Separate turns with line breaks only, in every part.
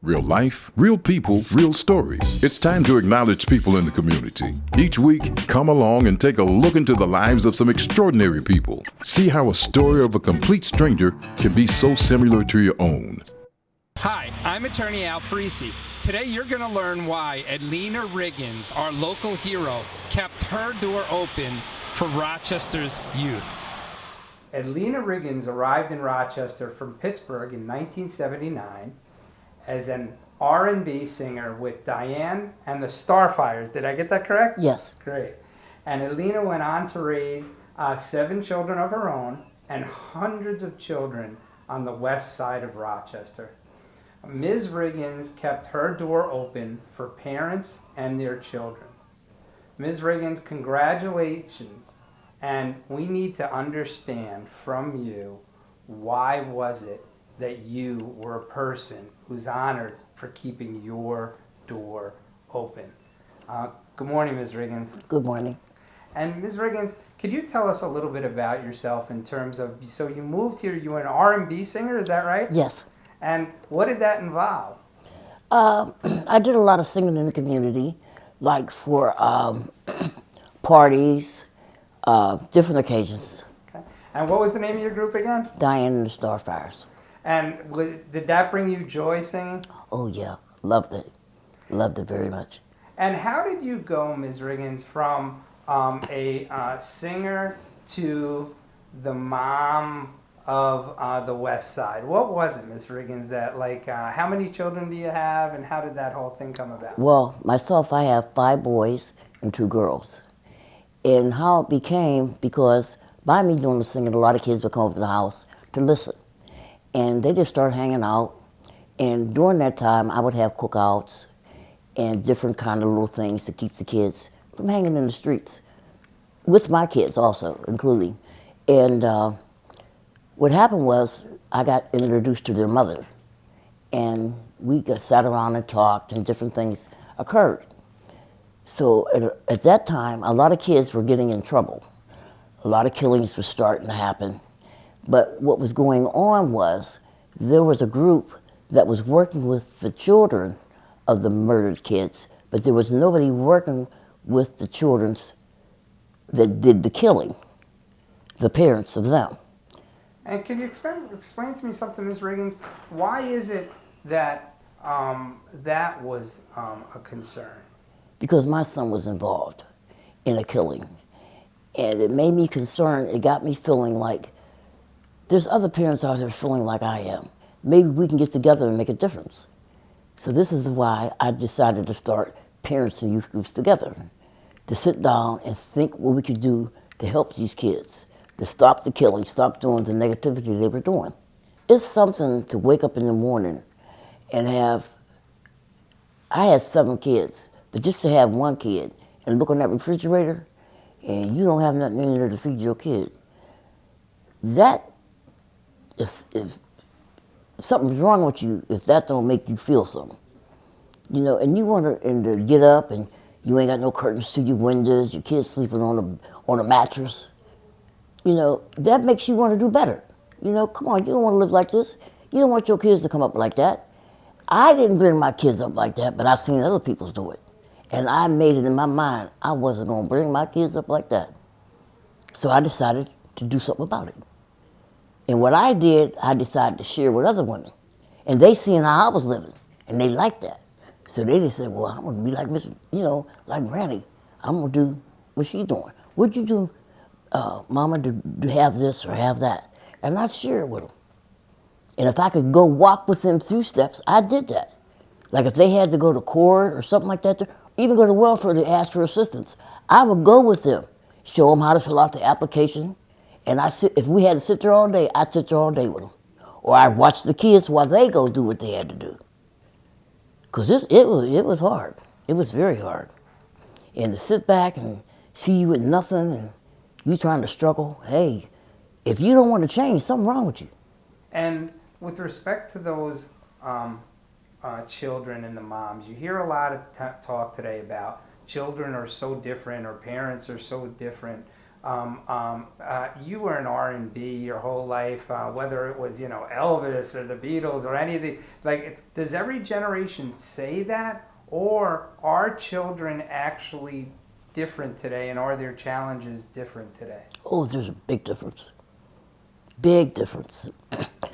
Real life, real people, real stories. It's time to acknowledge people in the community. Each week, come along and take a look into the lives of some extraordinary people. See how a story of a complete stranger can be so similar to your own.
Hi, I'm attorney Al Parisi. Today you're going to learn why Alena Riggins, our local hero, kept her door open for Rochester's youth. Alena Riggins arrived in Rochester from Pittsburgh in 1979 as an R&B singer with Diane and the Starfires. Did I get that correct?
Yes.
Great. And Alena went on to raise 7 children of her own and hundreds of children on the west side of Rochester. Ms. Riggins kept her door open for parents and their children. Ms. Riggins, congratulations. And we need to understand from you, why was it that you were a person who's honored for keeping your door open? Good morning, Ms. Riggins.
Good morning.
And Ms. Riggins, could you tell us a little bit about yourself in terms of, so you moved here, you were an R&B singer, is that right?
Yes.
And what did that involve?
I did a lot of singing in the community, like for parties, different occasions.
Okay. And what was the name of your group again?
Diane and the Starfires.
And did that bring you joy singing?
Oh yeah, loved it. Loved it very much.
And how did you go, Ms. Riggins, from a singer to the mom of the West Side? What was it, Ms. Riggins, that how many children do you have and how did that whole thing come about?
Well, myself, I have 5 boys and 2 girls. And how it became, because by me doing the singing, a lot of kids would come over to the house to listen. And they just started hanging out. And during that time, I would have cookouts and different kind of little things to keep the kids from hanging in the streets, with my kids also, including. And what happened was, I got introduced to their mother. And we sat around and talked, and different things occurred. So at that time, a lot of kids were getting in trouble. A lot of killings were starting to happen. But what was going on was, there was a group that was working with the children of the murdered kids, but there was nobody working with the children that did the killing, the parents of them.
And can you explain to me something, Ms. Riggins? Why is it that that was a concern?
Because my son was involved in a killing. And it made me concerned. It got me feeling like there's other parents out there feeling like I am. Maybe we can get together and make a difference. So this is why I decided to start parents and youth groups together, to sit down and think what we could do to help these kids, to stop the killing, stop doing the negativity they were doing. It's something to wake up in the morning and I had 7 kids, but just to have 1 kid and look on that refrigerator and you don't have nothing in there to feed your kid, that if something's wrong with you, if that don't make you feel something. You know, and you want to get up and you ain't got no curtains to your windows, your kid's sleeping on a mattress. You know, that makes you want to do better. You know, come on, you don't want to live like this. You don't want your kids to come up like that. I didn't bring my kids up like that, but I've seen other people do it. And I made it in my mind, I wasn't going to bring my kids up like that. So I decided to do something about it. And what I did, I decided to share with other women. And they seen how I was living, and they liked that. So they just said, well, I'm going to be like Miss, like Granny. I'm going to do what she's doing. What'd you do, Mama, to have this or have that? And I'd share it with them. And if I could go walk with them through steps, I did that. Like if they had to go to court or something like that, even go to welfare to ask for assistance, I would go with them, show them how to fill out the application. And if we had to sit there all day, I'd sit there all day with them. Or I'd watch the kids while they go do what they had to do. Because it was hard. It was very hard. And to sit back and see you with nothing and you trying to struggle, hey, if you don't want to change, something wrong with you.
And with respect to those children and the moms, you hear a lot of talk today about children are so different or parents are so different. You were in R&B your whole life, whether it was, Elvis or the Beatles or any of the, like, does every generation say that? Or are children actually different today, and are their challenges different today?
Oh, there's a big difference. Big difference.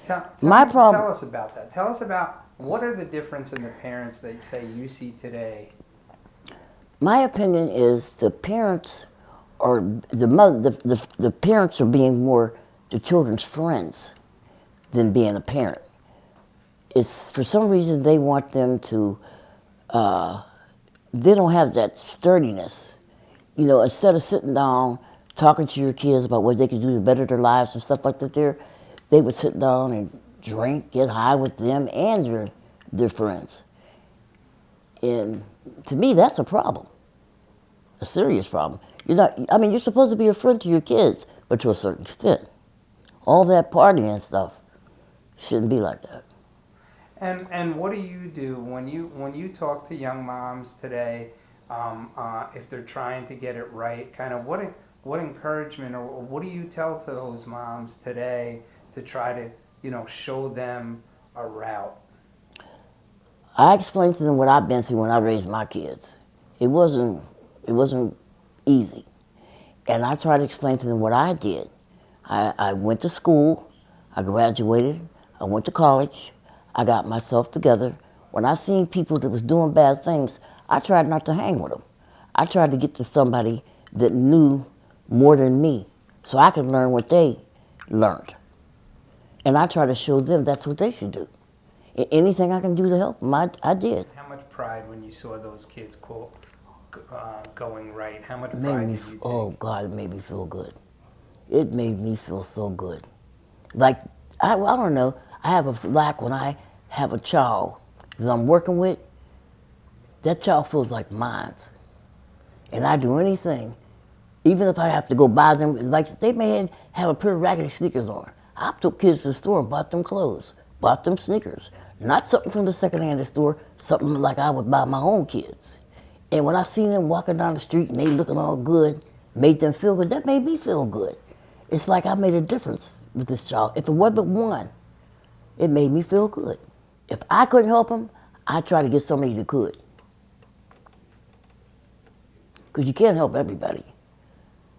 Tell
problem.
us about that. Tell us about what are the difference in the parents that say you see today.
My opinion is the parents or the mother, the parents are being more the children's friends than being a parent. It's for some reason they want them to. They don't have that sturdiness. Instead of sitting down talking to your kids about what they can do to better their lives and stuff like that, they would sit down and drink, get high with them and their friends. And to me, that's a problem, a serious problem. You're supposed to be a friend to your kids, but to a certain extent. All that partying and stuff shouldn't be like that.
And what do you do when you talk to young moms today, if they're trying to get it right? Kind of what encouragement or what do you tell to those moms today to try to show them a route?
I explained to them what I've been through when I raised my kids. It wasn't easy, and I tried to explain to them what I did. I went to school, I graduated, I went to college, I got myself together. When I seen people that was doing bad things, I tried not to hang with them. I tried to get to somebody that knew more than me so I could learn what they learned. And I tried to show them that's what they should do. Anything I can do to help them, I did.
How much pride when you saw those kids, quote, going right? How much
It
pride
made me,
did you take?
oh God, it made me feel good. It made me feel so good. Like, I don't know, when I have a child that I'm working with, that child feels like mine. And I do anything, even if I have to go buy them, like they may have a pair of raggedy sneakers on. I took kids to the store and bought them clothes, bought them sneakers. Not something from the secondhand store, something like I would buy my own kids. And when I seen them walking down the street and they looking all good, made them feel good, that made me feel good. It's like I made a difference with this child. If it wasn't but one, it made me feel good. If I couldn't help them, I try to get somebody that could. Because you can't help everybody.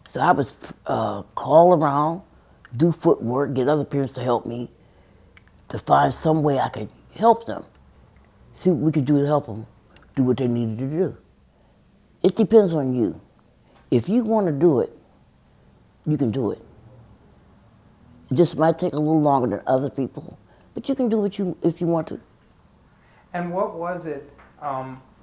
So I was call around, do footwork, get other parents to help me, to find some way I could help them. See what we could do to help them do what they needed to do. It depends on you. If you want to do it, you can do it. It just might take a little longer than other people, but you can do it if you want to.
And what was it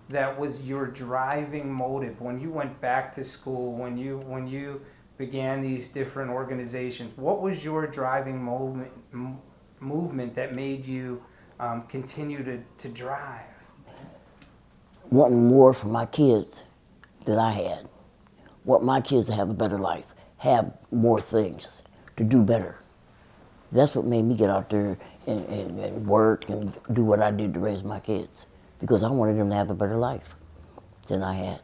that was your driving motive when you went back to school, when you began these different organizations? What was your driving movement that made you continue to drive?
Wanting more for my kids than I had. Want my kids to have a better life, have more things, to do better. That's what made me get out there and work and do what I did to raise my kids, because I wanted them to have a better life than I had.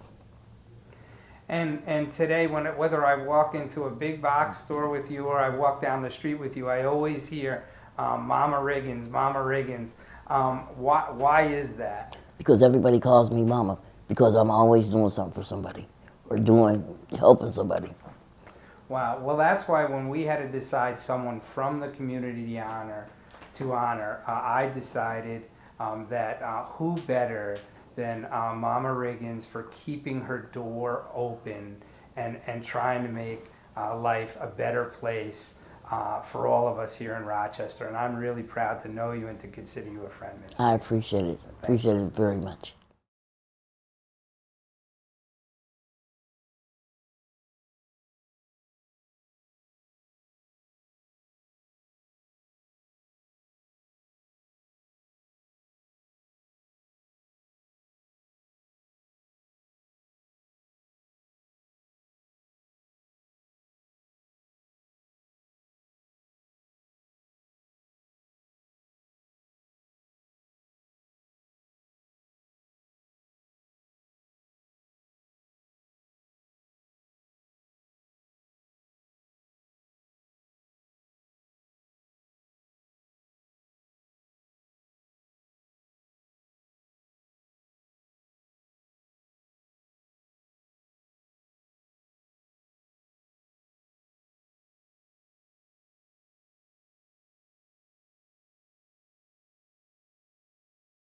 And today, whether I walk into a big box store with you or I walk down the street with you, I always hear Mama Riggins, Mama Riggins. Why is that?
Because everybody calls me Mama, because I'm always doing something for somebody or helping somebody.
Wow. Well, that's why when we had to decide someone from the community to honor, I decided that who better than Mama Riggins for keeping her door open and trying to make life a better place for all of us here in Rochester. And I'm really proud to know you and to consider you a friend, Miss
I
Riggins.
appreciate it. Appreciate it very much.